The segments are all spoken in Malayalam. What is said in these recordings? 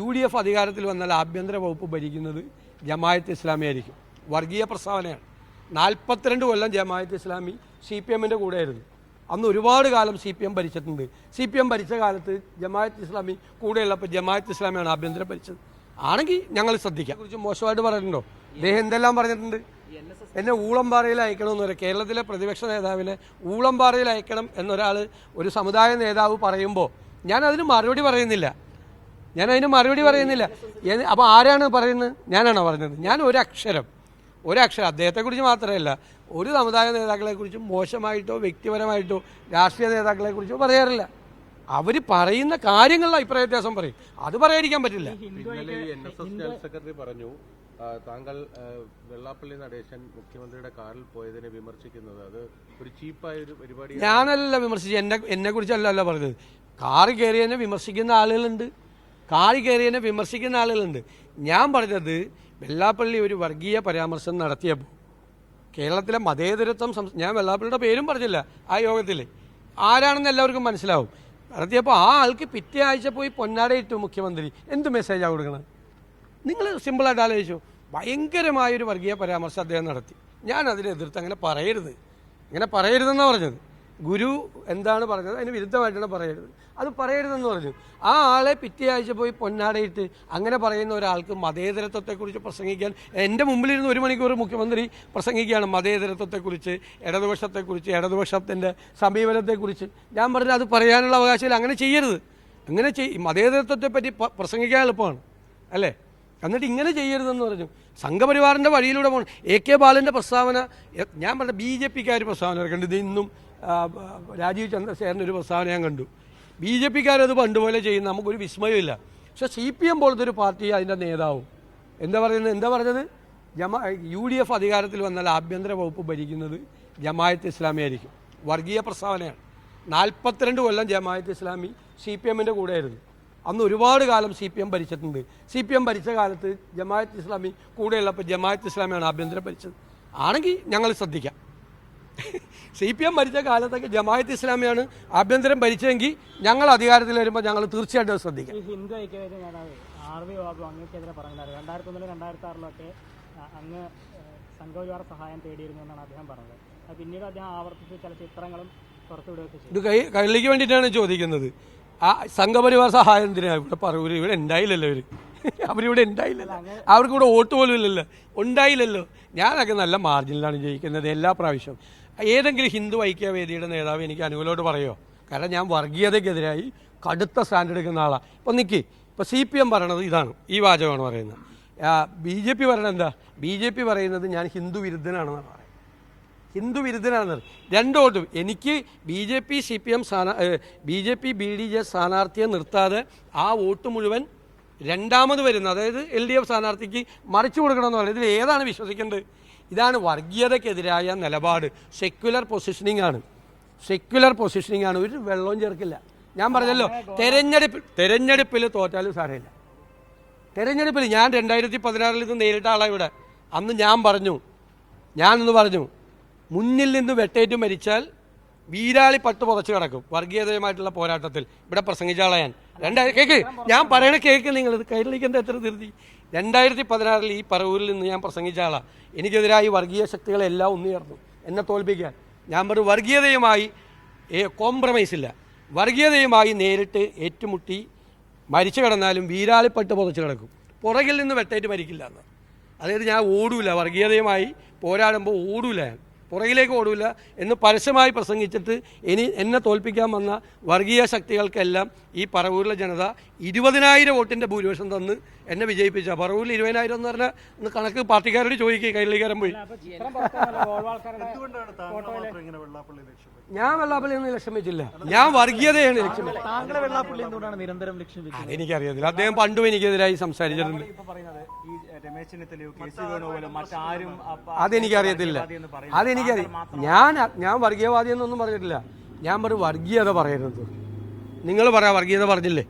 UDF അധികാരത്തിൽ വന്നാൽ ആഭ്യന്തര വകുപ്പ് ഭരിക്കുന്നത് ജമാഅത്ത് ഇസ്ലാമി ആയിരിക്കും. വർഗീയ പ്രസ്താവനയാണ്. 42 കൊല്ലം ജമാഅത്ത് ഇസ്ലാമി CPMൻ്റെ കൂടെയായിരുന്നു. അന്ന് ഒരുപാട് കാലം CPM ഭരിച്ചിട്ടുണ്ട്. CPM ഭരിച്ച കാലത്ത് ജമാഅത്ത് ഇസ്ലാമി കൂടെയുള്ളപ്പോൾ ജമാഅത്ത് ഇസ്ലാമിയാണ് ആഭ്യന്തരം ഭരിച്ചത്. ആണെങ്കിൽ ഞങ്ങൾ ശ്രദ്ധിക്കാം. കുറിച്ച് മോശമായിട്ട് പറഞ്ഞിട്ടുണ്ടോ? അദ്ദേഹം എന്തെല്ലാം പറഞ്ഞിട്ടുണ്ട്? എന്നെ ഊളംപാറയിൽ അയക്കണമെന്ന് പറയും. കേരളത്തിലെ പ്രതിപക്ഷ നേതാവിനെ ഊളംപാറയിൽ അയക്കണം എന്നൊരാൾ ഒരു സമുദായ നേതാവ് പറയുമ്പോൾ ഞാൻ അതിന് മറുപടി പറയുന്നില്ല. അപ്പോൾ ആരാണ് പറയുന്നത്? ഞാനാണോ പറഞ്ഞത്? ഞാൻ ഒരക്ഷരം അദ്ദേഹത്തെക്കുറിച്ച് മാത്രമല്ല, ഒരു സമുദായ നേതാക്കളെക്കുറിച്ചും മോശമായിട്ടോ വ്യക്തിപരമായിട്ടോ രാഷ്ട്രീയ നേതാക്കളെക്കുറിച്ചോ പറയാറില്ല. അവർ പറയുന്ന കാര്യങ്ങളിൽ അഭിപ്രായ വ്യത്യാസം പറയും. അത് പറയാതിരിക്കാൻ പറ്റില്ല. സെക്രട്ടറി പറഞ്ഞു താങ്കൾ വെള്ളാപ്പള്ളി നടേശൻ മുഖ്യമന്ത്രിയുടെ കാറിൽ പോയതിനെ വിമർശിക്കുന്നത് അത് ഒരു ചീപ്പായ ഒരു പരിപാടി. ഞാനല്ല വിമർശിച്ചു, എന്നെ കുറിച്ചല്ല പറഞ്ഞത്. കാറ് കയറിയതിനെ വിമർശിക്കുന്ന ആളുകളുണ്ട്. ഞാൻ പറഞ്ഞത് വെള്ളാപ്പള്ളി ഒരു വർഗീയ പരാമർശം നടത്തിയപ്പോൾ കേരളത്തിലെ മതേതരത്വം ഞാൻ വെള്ളാപ്പള്ളിയുടെ പേരും പറഞ്ഞില്ല ആ യോഗത്തിൽ, ആരാണെന്ന് എല്ലാവർക്കും മനസ്സിലാവും. നടത്തിയപ്പോൾ ആ ആൾക്ക് പിറ്റേ ആഴ്ച പോയി പൊന്നാടയിട്ടു മുഖ്യമന്ത്രി. എന്ത് മെസ്സേജാണ് കൊടുക്കണം? നിങ്ങൾ സിമ്പിളായിട്ട് ആലോചിച്ചു. ഭയങ്കരമായൊരു വർഗീയ പരാമർശം അദ്ദേഹം നടത്തി. ഞാൻ അതിനെതിർത്ത് അങ്ങനെ പറയരുതെന്നാണ് പറഞ്ഞത്. ഗുരു എന്താണ് പറഞ്ഞത് അതിന് വിരുദ്ധമായിട്ടാണ് പറയരുത്, അത് പറയരുതെന്ന് പറഞ്ഞു. ആ ആളെ പിറ്റേ ആഴ്ച പോയി പൊന്നാടയിട്ട് അങ്ങനെ പറയുന്ന ഒരാൾക്ക് മതേതരത്വത്തെക്കുറിച്ച് പ്രസംഗിക്കാൻ എൻ്റെ മുമ്പിലിരുന്ന് 1 മണിക്കൂർ മുഖ്യമന്ത്രി പ്രസംഗിക്കുകയാണ്. മതേതരത്വത്തെക്കുറിച്ച്, ഇടതുപക്ഷത്തിൻ്റെ സമീപനത്തെക്കുറിച്ച്. ഞാൻ പറഞ്ഞത് അത് പറയാനുള്ള അവകാശമില്ല. അങ്ങനെ ചെയ്യരുത്. മതേതരത്വത്തെപ്പറ്റി പ്രസംഗിക്കാൻ എളുപ്പമാണ് അല്ലേ? എന്നിട്ട് ഇങ്ങനെ ചെയ്യരുതെന്ന് പറഞ്ഞു. സംഘപരിവാറിൻ്റെ വഴിയിലൂടെ പോകണം. AK ബാലൻ്റെ പ്രസ്താവന, ഞാൻ പറഞ്ഞ BJPക്കാർ പ്രസ്താവന കണ്ടു. ഇത് ഇന്നും രാജീവ് ചന്ദ്രശേഖരൻ്റെ ഒരു പ്രസ്താവന ഞാൻ കണ്ടു. BJPക്കാരത് പണ്ടുപോലെ ചെയ്യുന്ന നമുക്കൊരു വിസ്മയമില്ല. പക്ഷേ CPM പോലത്തെ ഒരു പാർട്ടി അതിൻ്റെ നേതാവും എന്താ പറഞ്ഞത്? UDF അധികാരത്തിൽ വന്നാൽ ആഭ്യന്തര വകുപ്പ് ഭരിക്കുന്നത് ജമാഅത്ത് ഇസ്ലാമി ആയിരിക്കും. വർഗീയ പ്രസ്താവനയാണ്. 42 കൊല്ലം ജമാഅത്ത് ഇസ്ലാമി CPMൻ്റെ കൂടെയായിരുന്നു. അന്ന് ഒരുപാട് കാലം CPM ഭരിച്ചിട്ടുണ്ട്. CPM ഭരിച്ച കാലത്ത് ജമാഅത്ത് ഇസ്ലാമി കൂടെയുള്ളപ്പോൾ ജമാഅത്ത് ഇസ്ലാമിയാണ് ആഭ്യന്തരം ഭരിച്ചത്. ആണെങ്കിൽ ഞങ്ങൾ ശ്രദ്ധിക്കാം. CPM ഭരിച്ച കാലത്തൊക്കെ ജമാഅത്ത് ഇസ്ലാമിയാണ് ആഭ്യന്തരം ഭരിച്ചതെങ്കിൽ ഞങ്ങൾ അധികാരത്തിൽ വരുമ്പോൾ ഞങ്ങൾ തീർച്ചയായിട്ടും ശ്രദ്ധിക്കാം. ഹിന്ദു ഐക്യവേദി നേതാവ് RV ബാബു അങ്ങേക്കെതിരെ പറഞ്ഞിട്ടുണ്ടായിരുന്നു. 2001-2006 അങ്ങ് സംഘപരിവാർ സഹായം തേടിയിരുന്നു എന്നാണ് അദ്ദേഹം പറഞ്ഞത്. പിന്നീട് അദ്ദേഹം ആവർത്തിച്ച് ചില ചിത്രങ്ങളും പുറത്തുവിടുകയൊക്കെ ചെയ്തു. ഇത് കൈരളിക്ക് വേണ്ടിയിട്ടാണ് ചോദിക്കുന്നത്. ആ സംഘപരിവാർ സഹായം എന്തിനാണ് ഇവിടെ പറയൂര്? ഇവിടെ ഉണ്ടായില്ലല്ലോ അവരിവിടെ ഉണ്ടായില്ലല്ലോ. അവർക്കിവിടെ വോട്ട് പോലും ഇല്ലല്ലോ, ഉണ്ടായില്ലല്ലോ. ഞാനൊക്കെ നല്ല മാർജിനിലാണ് ജയിക്കുന്നത് എല്ലാ പ്രാവശ്യവും. ഏതെങ്കിലും ഹിന്ദു ഐക്യവേദിയുടെ നേതാവ് എനിക്ക് അനുകൂലമായിട്ട് പറയുമോ? കാരണം ഞാൻ വർഗീയതയ്ക്കെതിരായി കടുത്ത സ്റ്റാൻഡ് എടുക്കുന്ന ആളാണ്. ഇപ്പോൾ CPM പറയണത് ഇതാണ്, ഈ വാചകമാണ് പറയുന്നത്. BJP പറയണത് എന്താ? BJP പറയുന്നത് ഞാൻ ഹിന്ദു വിരുദ്ധനാണെന്നാണ് പറയുന്നത്. ഹിന്ദു വിരുദ്ധനാണെന്ന് 2 വോട്ടും എനിക്ക് BJP BDJ സ്ഥാനാർത്ഥിയെ നിർത്താതെ ആ വോട്ട് മുഴുവൻ രണ്ടാമത് വരുന്ന, അതായത് LDF സ്ഥാനാർത്ഥിക്ക് മറിച്ചു കൊടുക്കണമെന്ന് പറയുന്നത്. ഇതിൽ ഏതാണ് വിശ്വസിക്കേണ്ടത്? ഇതാണ് വർഗീയതയ്ക്കെതിരായ നിലപാട്. സെക്യുലർ പൊസിഷനിങ് ആണ്. ഒരു വെള്ളവും ചേർക്കില്ല. ഞാൻ പറഞ്ഞല്ലോ, തെരഞ്ഞെടുപ്പിൽ തോറ്റാലും സാരമില്ല. തെരഞ്ഞെടുപ്പിൽ ഞാൻ 2016 ഇത് നേരിട്ട ആളാണ് ഇവിടെ. അന്ന് ഞാനൊന്ന് പറഞ്ഞു, മുന്നിൽ നിന്ന് വെട്ടേറ്റ് മരിച്ചാൽ വീരാളി പട്ട് പുറച്ച് കിടക്കും വർഗീയതയുമായിട്ടുള്ള പോരാട്ടത്തിൽ. ഇവിടെ പ്രസംഗിച്ച ആളാണ് ഞാൻ പറയണ കേക്ക് നിങ്ങൾ. കൈരളിക്ക് എന്താ എത്ര ധൃതി? 2016 ഈ പറവൂരിൽ നിന്ന് ഞാൻ പ്രസംഗിച്ച ആളാണ്. എനിക്കെതിരായി വർഗീയ ശക്തികളെല്ലാം ഒന്നുചേർന്നു എന്നെ തോൽപ്പിക്കാൻ. ഞാൻ പറഞ്ഞു, വർഗീയതയുമായി കോംപ്രമൈസ് ഇല്ല. വർഗീയതയുമായി നേരിട്ട് ഏറ്റുമുട്ടി മരിച്ചു കിടന്നാലും വീരാളിപ്പട്ട് പുറച്ച് കിടക്കും, പുറകിൽ നിന്ന് വെട്ടേറ്റ് മരിക്കില്ല എന്ന്. അതായത് ഞാൻ ഓടൂല, വർഗീയതയുമായി പോരാടുമ്പോൾ ഓടൂല, പുറകിലേക്ക് ഓടൂല എന്ന് പരസ്യമായി പ്രസംഗിച്ചിട്ട് എന്നെ തോൽപ്പിക്കാൻ വന്ന വർഗീയ ശക്തികൾക്കെല്ലാം ഈ പറവൂരിലെ ജനത 20,000 വോട്ടിൻ്റെ ഭൂരിപക്ഷം തന്ന് എന്നെ വിജയിപ്പിച്ച. പറവൂരിൽ 20,000 എന്ന് പറഞ്ഞാൽ ഒന്ന് കണക്ക് പാർട്ടിക്കാരോട് ചോദിക്കുക, കൈരളിക്കാരൻ പോയി. ഞാൻ വെള്ളാപ്പള്ളിയൊന്നും ലക്ഷ്യം വെച്ചില്ല, ഞാൻ വർഗീയതയാണ് ലക്ഷ്യം വെച്ചത്. അതെനിക്കറിയത്തില്ല. അദ്ദേഹം പണ്ടും എനിക്കെതിരായി സംസാരിച്ചിട്ടുണ്ട്. അതെനിക്കറിയത്തില്ല. ഞാൻ വർഗീയവാദി എന്നൊന്നും പറഞ്ഞിട്ടില്ല. ഞാൻ പറഞ്ഞു വർഗീയത പറയരുത്. നിങ്ങൾ വർഗീയത പറഞ്ഞില്ലേ,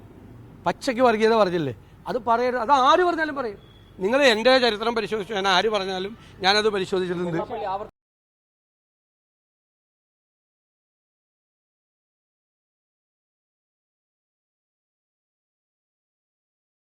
പച്ചയ്ക്ക് വർഗീയത പറഞ്ഞില്ലേ, അത് പറയരുത്. അത് ആര് പറഞ്ഞാലും പറയും. നിങ്ങൾ എൻ്റെ ചരിത്രം പരിശോധിച്ചു, ഞാൻ ആര് പറഞ്ഞാലും ഞാനത് പരിശോധിച്ചിട്ടുണ്ട്.